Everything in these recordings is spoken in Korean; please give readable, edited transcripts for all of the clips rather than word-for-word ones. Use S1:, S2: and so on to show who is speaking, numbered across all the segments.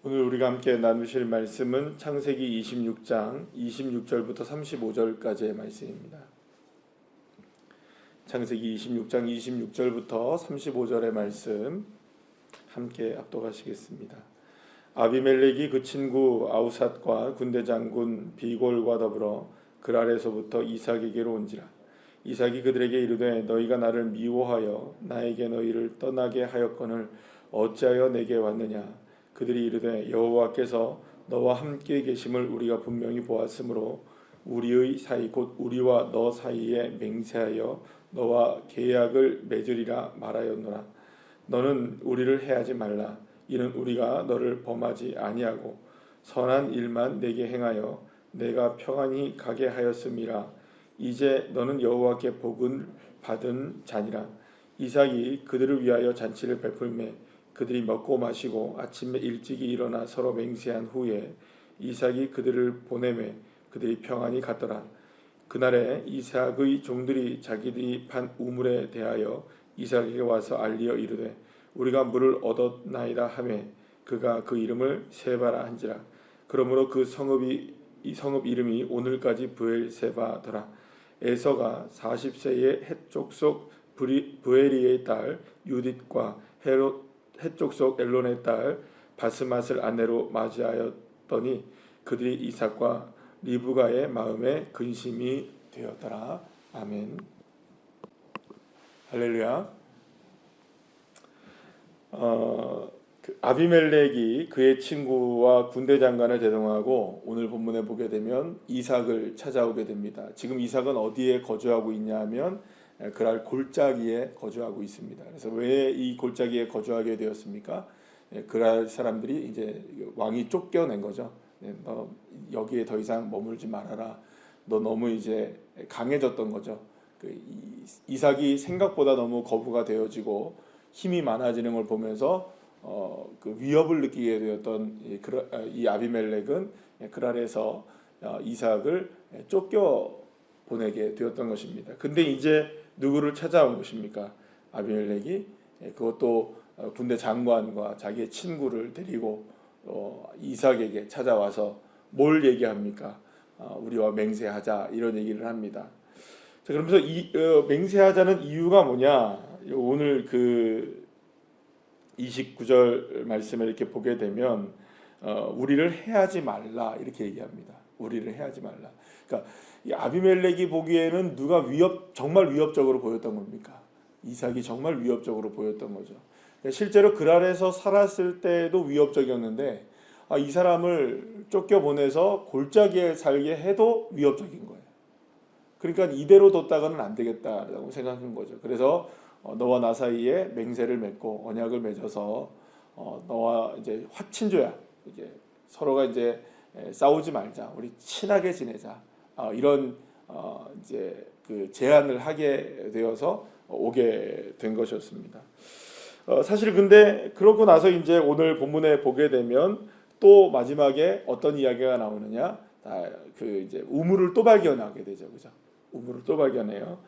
S1: 오늘 우리가 함께 나누실 말씀은 창세기 26장 26절부터 35절까지의 말씀입니다. 창세기 26장 26절부터 35절의 말씀 함께 압독하시겠습니다. 아비멜렉이 그 친구 아우삿과 군대 장군 비골과 더불어 그랄에서부터 이삭에게로 온지라. 이삭이 그들에게 이르되 너희가 나를 미워하여 나에게 너희를 떠나게 하였거늘 어찌하여 내게 왔느냐. 그들이 이르되 여호와께서 너와 함께 계심을 우리가 분명히 보았으므로 우리의 사이 곧 우리와 너 사이에 맹세하여 너와 계약을 맺으리라 말하였노라. 너는 우리를 해하지 말라. 이는 우리가 너를 범하지 아니하고 선한 일만 내게 행하여 내가 평안히 가게 하였음이라. 이제 너는 여호와께 복을 받은 자니라. 이삭이 그들을 위하여 잔치를 베풀매 그들이 먹고 마시고 아침에 일찍이 일어나 서로 맹세한 후에 이삭이 그들을 보내매 그들이 평안히 갔더라. 그날에 이삭의 종들이 자기들이 판 우물에 대하여 이삭에게 와서 알리어 이르되 우리가 물을 얻었나이다 하매 그가 그 이름을 세바라 한지라. 그러므로 그 성읍 이름이 오늘까지 브엘세바더라. 에서가 40세의 헷 족속 브에리의 딸 유딧과 헷 족속 엘론의 딸 바스맛을 아내로 맞이하였더니 그들이 이삭과 리브가의 마음에 근심이 되었더라. 아멘. 할렐루야. 아비멜렉이 그의 친구와 군대 장관을 대동하고 오늘 본문에 보게 되면 이삭을 찾아오게 됩니다. 지금 이삭은 어디에 거주하고 있냐면 그랄 골짜기에 거주하고 있습니다. 그래서 왜 이 골짜기에 거주하게 되었습니까? 그랄 사람들이 이제 왕이 쫓겨낸 거죠. 너 여기에 더 이상 머물지 말아라. 너 너무 이제 강해졌던 거죠. 이삭이 생각보다 너무 거부가 되어지고 힘이 많아지는 걸 보면서 그 위협을 느끼게 되었던 이 아비멜렉은 그랄에서 이삭을 쫓겨 보내게 되었던 것입니다. 근데 이제 누구를 찾아온 것입니까? 아비멜렉이 그것도 군대 장관과 자기의 친구를 데리고 이삭에게 찾아와서 뭘 얘기합니까? 우리와 맹세하자 이런 얘기를 합니다. 자, 그러면서 맹세하자는 이유가 뭐냐? 오늘 그 29절 말씀을 이렇게 보게 되면 우리를 해하지 말라 이렇게 얘기합니다. 우리를 해하지 말라. 그러니까 이 아비멜렉이 보기에는 누가 정말 위협적으로 보였던 겁니까? 이삭이 정말 위협적으로 보였던 거죠. 실제로 그랄에서 살았을 때도 위협적이었는데 이 사람을 쫓겨보내서 골짜기에 살게 해도 위협적인 거예요. 그러니까 이대로 뒀다가는 안 되겠다라고 생각한 거죠. 그래서 너와 나 사이에 맹세를 맺고 언약을 맺어서 너와 이제 화친조야. 이제 서로가 이제 싸우지 말자. 우리 친하게 지내자. 이런 이제 그 제안을 하게 되어서 오게 된 것이었습니다. 사실 근데 그러고 나서 이제 오늘 본문에 보게 되면 또 마지막에 어떤 이야기가 나오느냐? 그 이제 우물을 또 발견하게 되죠, 그죠? 우물을 또 발견해요.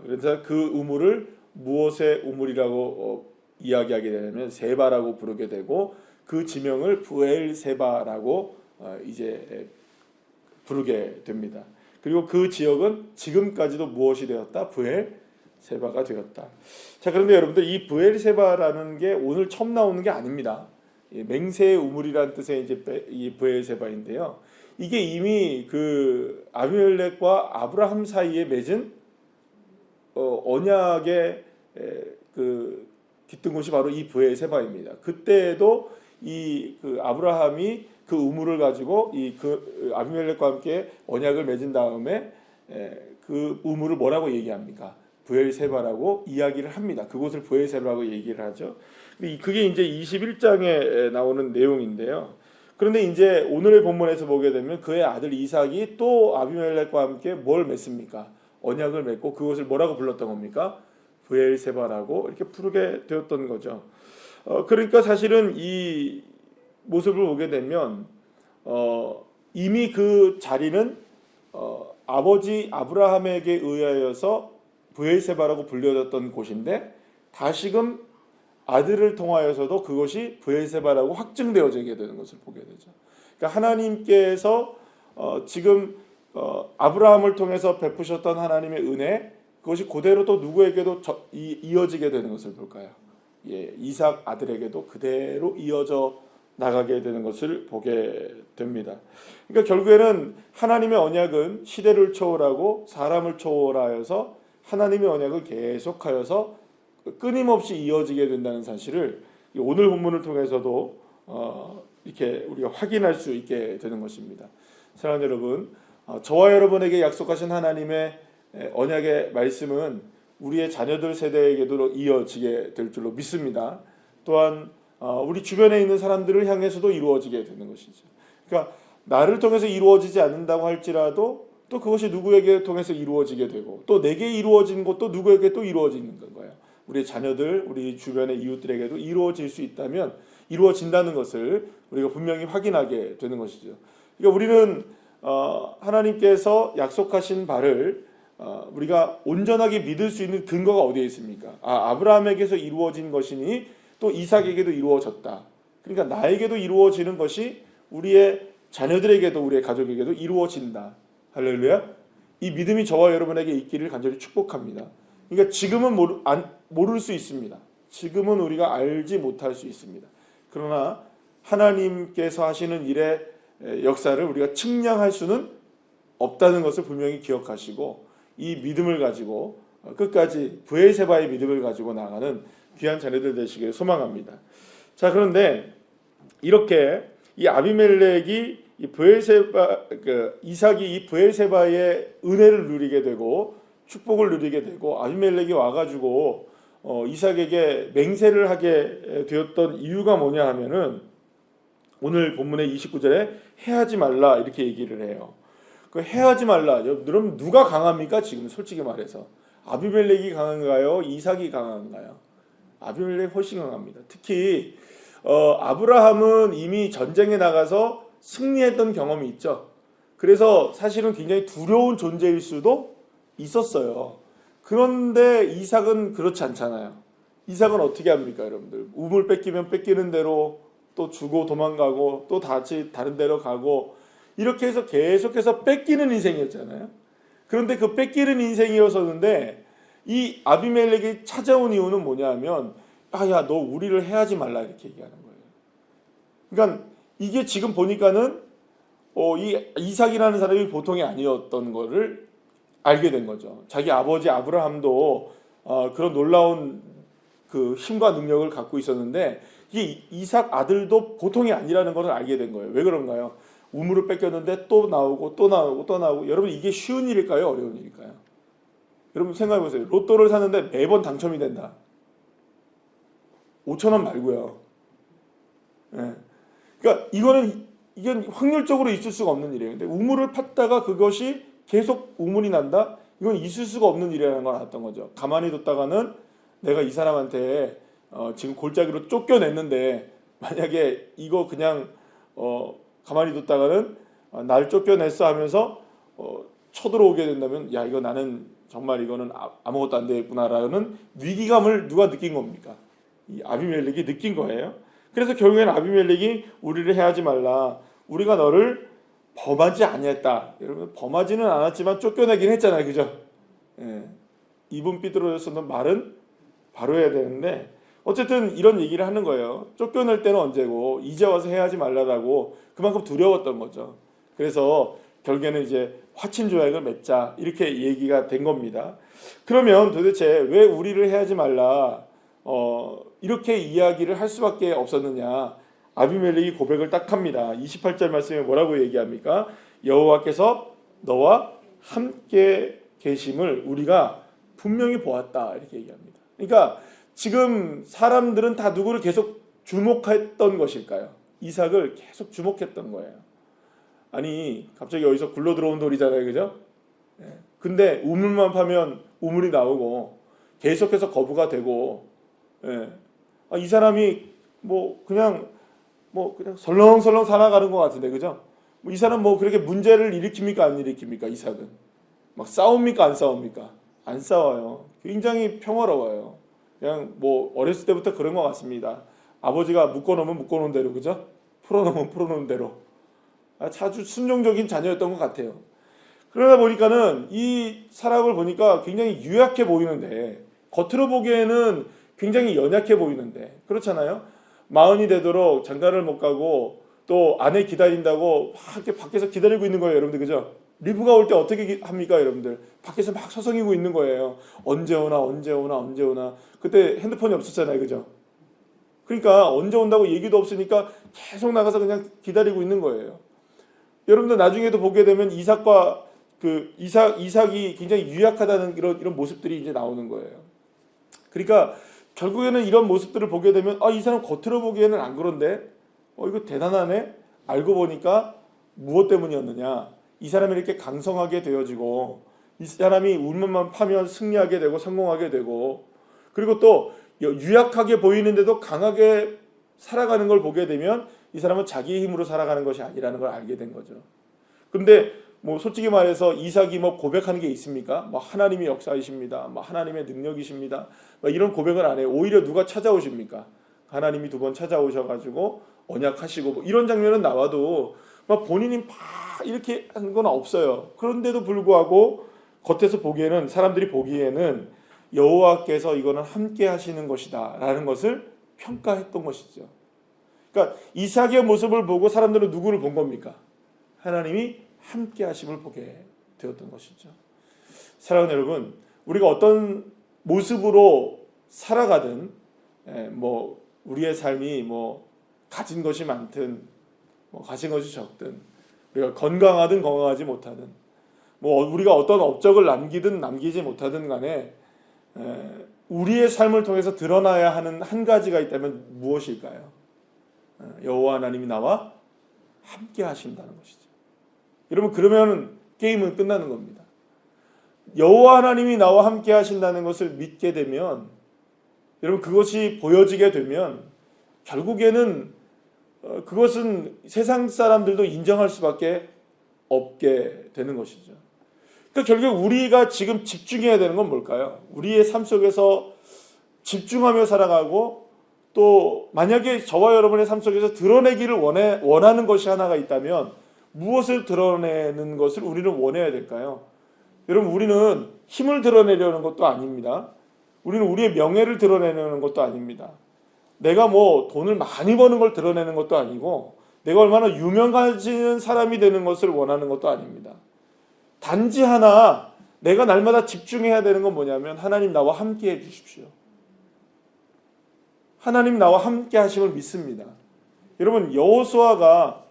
S1: 그래서 그 우물을 무엇의 우물이라고 이야기하게 되면 세바라고 부르게 되고 그 지명을 브엘세바라고 이제 부르게 됩니다. 그리고 그 지역은 지금까지도 무엇이 되었다? 브엘세바가 되었다. 자, 그런데 여러분들 이 브엘세바라는 게 오늘 처음 나오는 게 아닙니다. 맹세의 우물이라는 뜻의 이제 이 브엘세바인데요. 이게 이미 그 아비멜렉과 아브라함 사이에 맺은 언약의 그 깃든 곳이 바로 이 브엘세바입니다. 그때도 이 그 아브라함이 그 우물을 가지고 그 아비멜렉과 함께 언약을 맺은 다음에 그 우물을 뭐라고 얘기합니까? 브엘세바라고 이야기를 합니다. 그곳을 브엘세바라고 얘기를 하죠. 그게 이제 21장에 나오는 내용인데요. 그런데 이제 오늘의 본문에서 보게 되면 그의 아들 이삭이 또 아비멜렉과 함께 뭘 맺습니까? 언약을 맺고 그것을 뭐라고 불렀던 겁니까? 브엘세바라고 이렇게 부르게 되었던 거죠. 그러니까 사실은 이 모습을 보게 되면 이미 그 자리는 아버지 아브라함에게 의하여서 브엘세바라고 불려졌던 곳인데 다시금 아들을 통하여서도 그것이 브엘세바라고 확증되어지게 되는 것을 보게 되죠. 그러니까 하나님께서 지금 아브라함을 통해서 베푸셨던 하나님의 은혜, 그것이 그대로 또 누구에게도 이어지게 되는 것을 볼까요? 예, 이삭 아들에게도 그대로 이어져 나가게 되는 것을 보게 됩니다. 그러니까 결국에는 하나님의 언약은 시대를 초월하고 사람을 초월하여서 하나님의 언약은 계속하여서 끊임없이 이어지게 된다는 사실을 오늘 본문을 통해서도 이렇게 우리가 확인할 수 있게 되는 것입니다. 사랑하는 여러분, 저와 여러분에게 약속하신 하나님의 언약의 말씀은 우리의 자녀들 세대에게도 이어지게 될 줄로 믿습니다. 또한 우리 주변에 있는 사람들을 향해서도 이루어지게 되는 것이죠. 그러니까 나를 통해서 이루어지지 않는다고 할지라도 또 그것이 누구에게 통해서 이루어지게 되고 또 내게 이루어진 것도 누구에게 또 이루어지는 거예요. 우리 자녀들, 우리 주변의 이웃들에게도 이루어질 수 있다면 이루어진다는 것을 우리가 분명히 확인하게 되는 것이죠. 그러니까 우리는 하나님께서 약속하신 바를 우리가 온전하게 믿을 수 있는 근거가 어디에 있습니까? 아브라함에게서 이루어진 것이니 또 이삭에게도 이루어졌다. 그러니까 나에게도 이루어지는 것이 우리의 자녀들에게도 우리의 가족에게도 이루어진다. 할렐루야. 이 믿음이 저와 여러분에게 있기를 간절히 축복합니다. 그러니까 지금은 모를 수 있습니다. 지금은 우리가 알지 못할 수 있습니다. 그러나 하나님께서 하시는 일의 역사를 우리가 측량할 수는 없다는 것을 분명히 기억하시고 이 믿음을 가지고 끝까지 브엘세바의 믿음을 가지고 나가는 귀한 자녀들 되시길 소망합니다. 자, 그런데 이렇게 이 아비멜렉이 이 이삭이 이 브엘세바의 은혜를 누리게 되고 축복을 누리게 되고 아비멜렉이 와가지고 이삭에게 맹세를 하게 되었던 이유가 뭐냐 하면은 오늘 본문의 29절에 해하지 말라 이렇게 얘기를 해요. 그 해하지 말라. 그럼 누가 강합니까? 지금 솔직히 말해서 아비멜렉이 강한가요? 이삭이 강한가요? 아비멜렉이 훨씬 강합니다. 특히 아브라함은 이미 전쟁에 나가서 승리했던 경험이 있죠. 그래서 사실은 굉장히 두려운 존재일 수도 있었어요. 그런데 이삭은 그렇지 않잖아요. 이삭은 어떻게 합니까, 여러분들? 우물 뺏기면 뺏기는 대로 또 주고 도망가고 또 다시 다른 데로 가고 이렇게 해서 계속해서 뺏기는 인생이었잖아요. 그런데 그 뺏기는 인생이었었는데 이 아비멜렉이 찾아온 이유는 뭐냐면 야, 너 우리를 해하지 말라 이렇게 얘기하는 거예요. 그러니까 이게 지금 보니까는 이 이삭이라는 사람이 보통이 아니었던 거를 알게 된 거죠. 자기 아버지 아브라함도 그런 놀라운 그 힘과 능력을 갖고 있었는데 이 이삭 아들도 보통이 아니라는 것을 알게 된 거예요. 왜 그런가요? 우물을 뺏겼는데 또 나오고 또 나오고 또 나오고. 여러분 이게 쉬운 일일까요? 어려운 일일까요? 여러분 생각해 보세요. 로또를 사는데 매번 당첨이 된다. 5,000원 말고요. 네. 그러니까 이건 확률적으로 있을 수가 없는 일이에요. 근데 우물을 팠다가 그것이 계속 우물이 난다? 이건 있을 수가 없는 일이라는 걸 알았던 거죠. 가만히 뒀다가는 내가 이 사람한테 지금 골짜기로 쫓겨냈는데 만약에 이거 그냥 가만히 뒀다가는 날 쫓겨냈어 하면서 쳐들어오게 된다면 야, 이거 나는 정말 이거는 아무것도 안 되겠구나라는 위기감을 누가 느낀 겁니까? 이 아비멜렉이 느낀 거예요. 그래서 결국에는 아비멜렉이 우리를 해하지 말라. 우리가 너를 범하지 아니했다. 여러분 범하지는 않았지만 쫓겨내긴 했잖아요. 그죠? 예. 입은 삐뚤어졌었던 말은 바로 해야 되는데 어쨌든 이런 얘기를 하는 거예요. 쫓겨낼 때는 언제고 이제 와서 해하지 말라라고 그만큼 두려웠던 거죠. 그래서 결국에는 이제 화친 조약을 맺자 이렇게 얘기가 된 겁니다. 그러면 도대체 왜 우리를 해하지 말라 이렇게 이야기를 할 수밖에 없었느냐? 아비멜렉이 고백을 딱 합니다. 28절 말씀에 뭐라고 얘기합니까? 여호와께서 너와 함께 계심을 우리가 분명히 보았다 이렇게 얘기합니다. 그러니까 지금 사람들은 다 누구를 계속 주목했던 것일까요? 이삭을 계속 주목했던 거예요. 아니 갑자기 여기서 굴러 들어온 돌이잖아요, 그죠? 근데 우물만 파면 우물이 나오고 계속해서 거부가 되고, 이 사람이 그냥 설렁설렁 살아가는 것 같은데, 그죠? 이 사람 그렇게 문제를 일으킵니까 안 일으킵니까? 이삭은 막 싸웁니까 안 싸웁니까? 안 싸워요. 굉장히 평화로워요. 그냥 뭐 어렸을 때부터 그런 것 같습니다. 아버지가 묶어놓으면 묶어놓은 대로, 그죠? 풀어놓으면 풀어놓은 대로 아주 순종적인 자녀였던 것 같아요. 그러다 보니까는 이 사람을 보니까 굉장히 유약해 보이는데, 겉으로 보기에는 굉장히 연약해 보이는데, 그렇잖아요. 마흔이 되도록 장가를 못 가고 또 아내 기다린다고 막 이렇게 밖에서 기다리고 있는 거예요, 여러분들, 그죠? 리브가 올 때 어떻게 합니까, 여러분들? 밖에서 막 서성이고 있는 거예요. 언제 오나 언제 오나 언제 오나. 그때 핸드폰이 없었잖아요, 그죠? 그러니까 언제 온다고 얘기도 없으니까 계속 나가서 그냥 기다리고 있는 거예요. 여러분들 나중에도 보게 되면 이삭과 이삭이 굉장히 유약하다는 이런 모습들이 이제 나오는 거예요. 그러니까 결국에는 이런 모습들을 보게 되면 이 사람 겉으로 보기에는 안 그런데 이거 대단하네. 알고 보니까 무엇 때문이었느냐? 이 사람이 이렇게 강성하게 되어지고, 이 사람이 울면만 파면 승리하게 되고 성공하게 되고, 그리고 또 유약하게 보이는데도 강하게 살아가는 걸 보게 되면 이 사람은 자기의 힘으로 살아가는 것이 아니라는 걸 알게 된 거죠. 근데 뭐 솔직히 말해서 이삭이 뭐 고백하는 게 있습니까? 뭐 하나님이 역사이십니다. 뭐 하나님의 능력이십니다. 뭐 이런 고백을 안 해요. 오히려 누가 찾아오십니까? 하나님이 2번 찾아오셔가지고 언약하시고 뭐 이런 장면은 나와도 막 본인이 막 이렇게 한 건 없어요. 그런데도 불구하고 겉에서 보기에는, 사람들이 보기에는 여호와께서 이거는 함께 하시는 것이다 라는 것을 평가했던 것이죠. 그러니까 이삭의 모습을 보고 사람들은 누구를 본 겁니까? 하나님이 함께 하심을 보게 되었던 것이죠. 사랑하는 여러분, 우리가 어떤 모습으로 살아가든 뭐 우리의 삶이 뭐 가진 것이 많든 뭐 가진 것이 적든, 우리가 건강하든 건강하지 못하든, 뭐 우리가 어떤 업적을 남기든 남기지 못하든 간에 우리의 삶을 통해서 드러나야 하는 한 가지가 있다면 무엇일까요? 여호와 하나님이 나와 함께 하신다는 것이죠. 여러분, 그러면 게임은 끝나는 겁니다. 여호와 하나님이 나와 함께 하신다는 것을 믿게 되면, 여러분, 그것이 보여지게 되면 결국에는 그것은 세상 사람들도 인정할 수밖에 없게 되는 것이죠. 그러니까 결국 우리가 지금 집중해야 되는 건 뭘까요? 우리의 삶 속에서 집중하며 살아가고, 또 만약에 저와 여러분의 삶 속에서 드러내기를 원하는 것이 하나가 있다면 무엇을 드러내는 것을 우리는 원해야 될까요? 여러분, 우리는 힘을 드러내려는 것도 아닙니다. 우리는 우리의 명예를 드러내려는 것도 아닙니다. 내가 뭐 돈을 많이 버는 걸 드러내는 것도 아니고, 내가 얼마나 유명해지는 사람이 되는 것을 원하는 것도 아닙니다. 단지 하나 내가 날마다 집중해야 되는 건 뭐냐면, 하나님 나와 함께 해주십시오. 하나님 나와 함께 하심을 믿습니다. 여러분, 여호수아가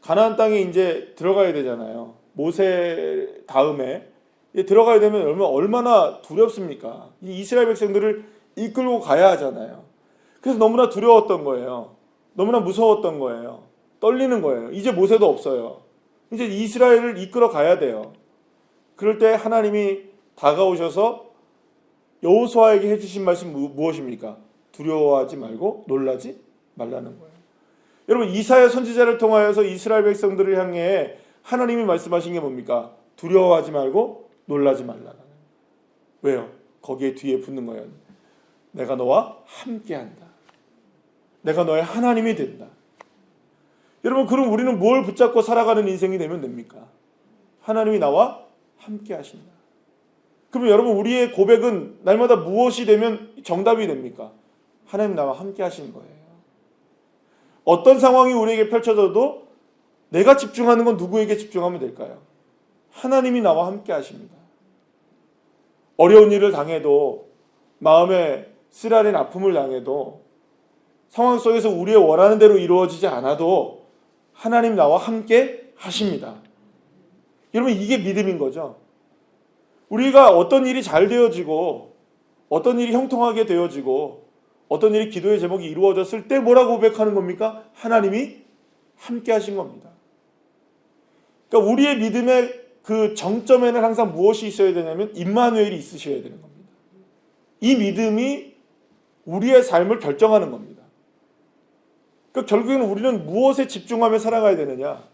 S1: 가나안 땅에 이제 들어가야 되잖아요. 모세 다음에 들어가야 되면 얼마나 두렵습니까? 이 이스라엘 백성들을 이끌고 가야 하잖아요. 그래서 너무나 두려웠던 거예요. 너무나 무서웠던 거예요. 떨리는 거예요. 이제 모세도 없어요. 이제 이스라엘을 이끌어 가야 돼요. 그럴 때 하나님이 다가오셔서 여호수아에게 해주신 말씀 무엇입니까? 두려워하지 말고 놀라지 말라는 거예요. 여러분, 이사야 선지자를 통하여서 이스라엘 백성들을 향해 하나님이 말씀하신 게 뭡니까? 두려워하지 말고 놀라지 말라는 거예요. 왜요? 거기에 뒤에 붙는 거예요. 내가 너와 함께한다. 내가 너의 하나님이 된다. 여러분, 그럼 우리는 뭘 붙잡고 살아가는 인생이 되면 됩니까? 하나님이 나와 함께 하신다. 그러면 여러분, 우리의 고백은 날마다 무엇이 되면 정답이 됩니까? 하나님 나와 함께 하신 거예요. 어떤 상황이 우리에게 펼쳐져도 내가 집중하는 건 누구에게 집중하면 될까요? 하나님이 나와 함께 하십니다. 어려운 일을 당해도, 마음에 쓰라린 아픔을 당해도, 상황 속에서 우리의 원하는 대로 이루어지지 않아도 하나님 나와 함께 하십니다. 여러분, 이게 믿음인 거죠. 우리가 어떤 일이 잘 되어지고, 어떤 일이 형통하게 되어지고, 어떤 일이 기도의 제목이 이루어졌을 때 뭐라고 고백하는 겁니까? 하나님이 함께 하신 겁니다. 그러니까 우리의 믿음의 그 정점에는 항상 무엇이 있어야 되냐면 임마누엘이 있으셔야 되는 겁니다. 이 믿음이 우리의 삶을 결정하는 겁니다. 그러니까 결국에는 우리는 무엇에 집중하며 살아가야 되느냐?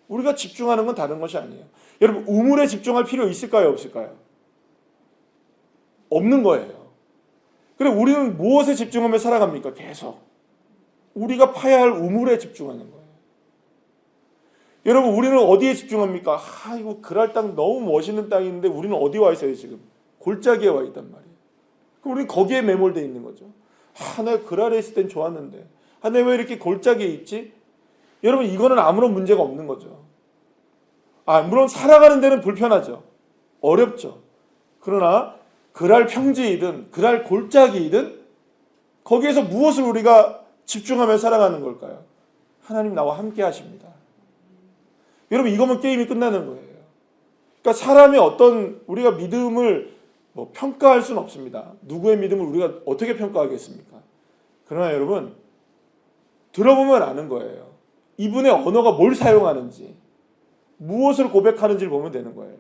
S1: 우리가 집중하는 건 다른 것이 아니에요. 여러분, 우물에 집중할 필요 있을까요? 없을까요? 없는 거예요. 그럼 우리는 무엇에 집중하며 살아갑니까? 계속 우리가 파야 할 우물에 집중하는 거예요. 여러분, 우리는 어디에 집중합니까? 이거 그랄 땅 너무 멋있는 땅이 있는데 우리는 어디 와 있어요? 지금 골짜기에 와 있단 말이에요. 그럼 우리는 거기에 매몰되어 있는 거죠. 내가 그랄에 있을 땐 좋았는데 내가 왜 이렇게 골짜기에 있지? 여러분, 이거는 아무런 문제가 없는 거죠. 물론 살아가는 데는 불편하죠. 어렵죠. 그러나 그랄 평지이든 그랄 골짜기이든 거기에서 무엇을 우리가 집중하며 살아가는 걸까요? 하나님 나와 함께 하십니다. 여러분, 이거면 게임이 끝나는 거예요. 그러니까 사람의 어떤 우리가 믿음을 평가할 수는 없습니다. 누구의 믿음을 우리가 어떻게 평가하겠습니까? 그러나 여러분, 들어보면 아는 거예요. 이분의 언어가 뭘 사용하는지, 무엇을 고백하는지를 보면 되는 거예요.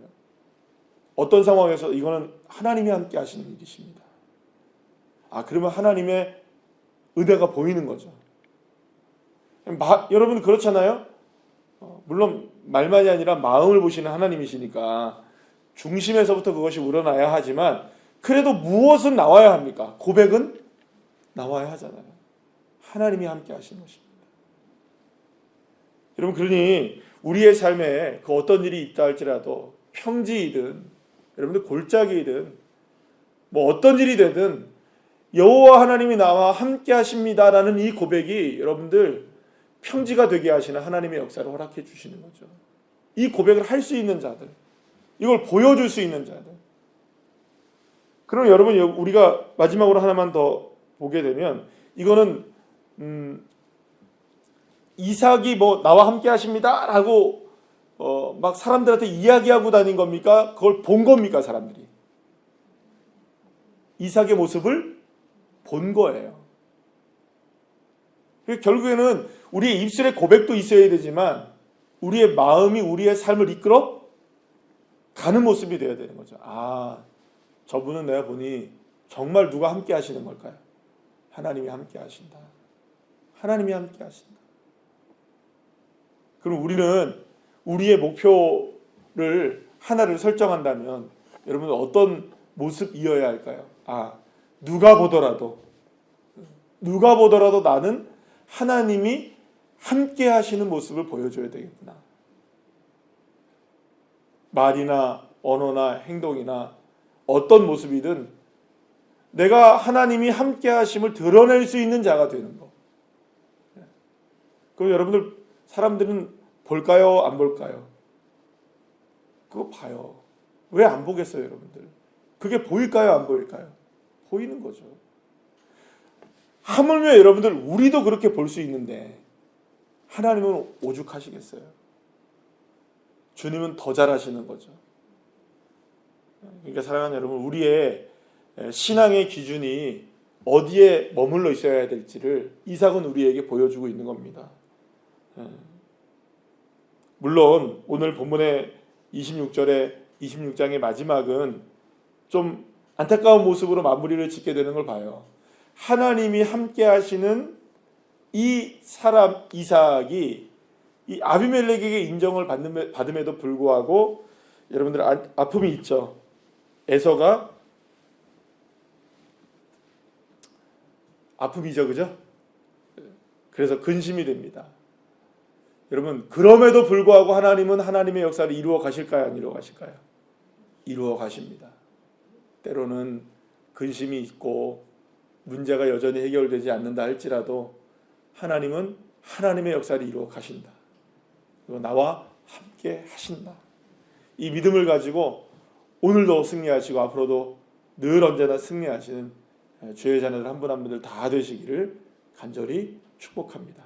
S1: 어떤 상황에서 이거는 하나님이 함께 하시는 일이십니다. 그러면 하나님의 은혜가 보이는 거죠. 여러분, 그렇잖아요. 물론 말만이 아니라 마음을 보시는 하나님이시니까 중심에서부터 그것이 우러나야 하지만 그래도 무엇은 나와야 합니까? 고백은 나와야 하잖아요. 하나님이 함께 하시는 것입니다. 여러분, 그러니 우리의 삶에 그 어떤 일이 있다 할지라도 평지이든 여러분들 골짜기이든 어떤 일이 되든 여호와 하나님이 나와 함께 하십니다라는 이 고백이 여러분들 평지가 되게 하시는 하나님의 역사를 허락해 주시는 거죠. 이 고백을 할 수 있는 자들, 이걸 보여줄 수 있는 자들. 그럼 여러분, 우리가 마지막으로 하나만 더 보게 되면 이거는 이삭이 나와 함께 하십니다라고 막 사람들한테 이야기하고 다닌 겁니까? 그걸 본 겁니까, 사람들이? 이삭의 모습을 본 거예요. 결국에는 우리의 입술에 고백도 있어야 되지만 우리의 마음이 우리의 삶을 이끌어 가는 모습이 되어야 되는 거죠. 저분은 내가 보니 정말 누가 함께 하시는 걸까요? 하나님이 함께 하신다. 하나님이 함께 하신다. 그럼 우리는 우리의 목표를 하나를 설정한다면 여러분 어떤 모습이어야 할까요? 누가 보더라도 나는 하나님이 함께 하시는 모습을 보여줘야 되겠구나. 말이나 언어나 행동이나 어떤 모습이든 내가 하나님이 함께 하심을 드러낼 수 있는 자가 되는 거. 그럼 여러분들, 사람들은 볼까요? 안 볼까요? 그거 봐요. 왜 안 보겠어요, 여러분들? 그게 보일까요? 안 보일까요? 보이는 거죠. 하물며 여러분들, 우리도 그렇게 볼 수 있는데 하나님은 오죽하시겠어요? 주님은 더 잘하시는 거죠. 그러니까 사랑하는 여러분, 우리의 신앙의 기준이 어디에 머물러 있어야 될지를 이삭은 우리에게 보여주고 있는 겁니다. 물론 오늘 본문의 26장의 마지막은 좀 안타까운 모습으로 마무리를 짓게 되는 걸 봐요. 하나님이 함께 하시는 이 사람 이삭이 이 아비멜렉에게 인정을 받음에도 불구하고 여러분들 아픔이 있죠. 에서가 아픔이죠, 그죠? 그래서 근심이 됩니다. 여러분, 그럼에도 불구하고 하나님은 하나님의 역사를 이루어 가실까요? 안 이루어 가실까요? 이루어 가십니다. 때로는 근심이 있고 문제가 여전히 해결되지 않는다 할지라도 하나님은 하나님의 역사를 이루어 가신다. 그리고 나와 함께 하신다. 이 믿음을 가지고 오늘도 승리하시고 앞으로도 늘 언제나 승리하시는 주의 자녀들 한 분 한 분들 다 되시기를 간절히 축복합니다.